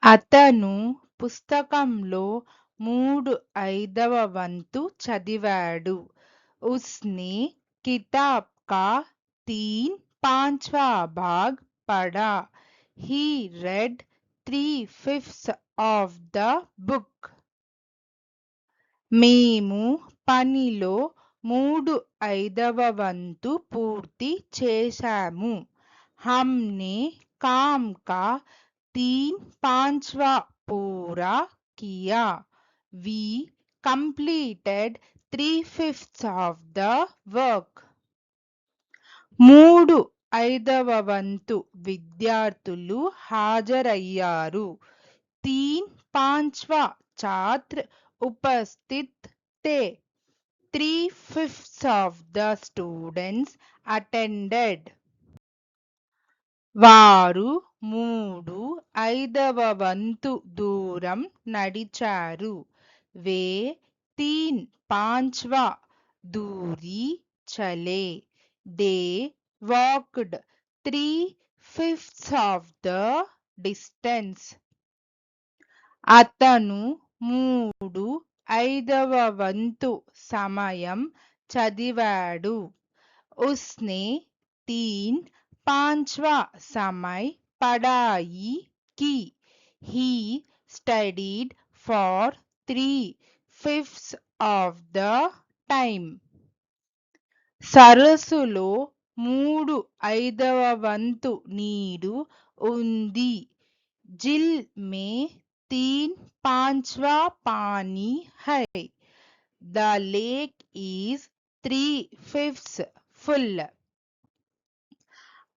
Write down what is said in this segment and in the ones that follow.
అతను పుస్తకంలో 3/5వ వంతు చదివాడు. ఉస్నే కితాబ్ కా 3/5వాं Bagh పఢా. He read 3/5 of the book. మేము పనిలో 3/5వ వంతు పూర్తి చేశాము. हमने काम का 3/5वां पूरा किया. We completed 3/5 of the work. 3/5వ వంతు విద్యార్థులు హాజరయ్యారు. 3/5वां छात्र उपस्थित थे. 3/5 of the students attended. వారు 3/5వ వంతు దూరం నడిచారు. వే 3/5వాं దూరి చలే. They walked 3/5 of the distance. అతను 3/5వ వంతు సమయం చదివాడు. ఉస్నే 3/5వాं समय पढ़ाई की. He studied for 3/5 of the time. సరస్సులో 3/5వ వంతు నీరు ఉంది. झील में 3/5वां पानी है. The lake is 3/5 full.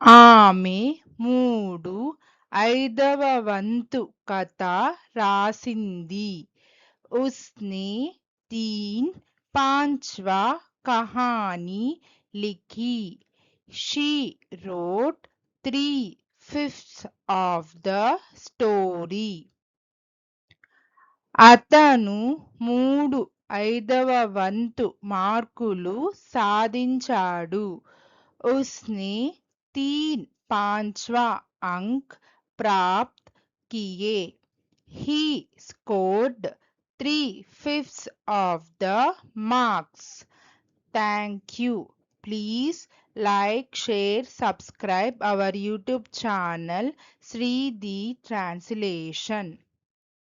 ఆమె 3/5వ వంతు కథ రాసింది. ఉస్నే 3/5వాं Kahani లిఖీ. She wrote 3/5 of the story. అతను 3/5వ వంతు మార్కులు సాధించాడు. ఉస్నే 3/5वां अंक प्राप्त किए. He scored 3/5 of the marks. Thank you. Please like, share, subscribe our YouTube channel Sri the Translation.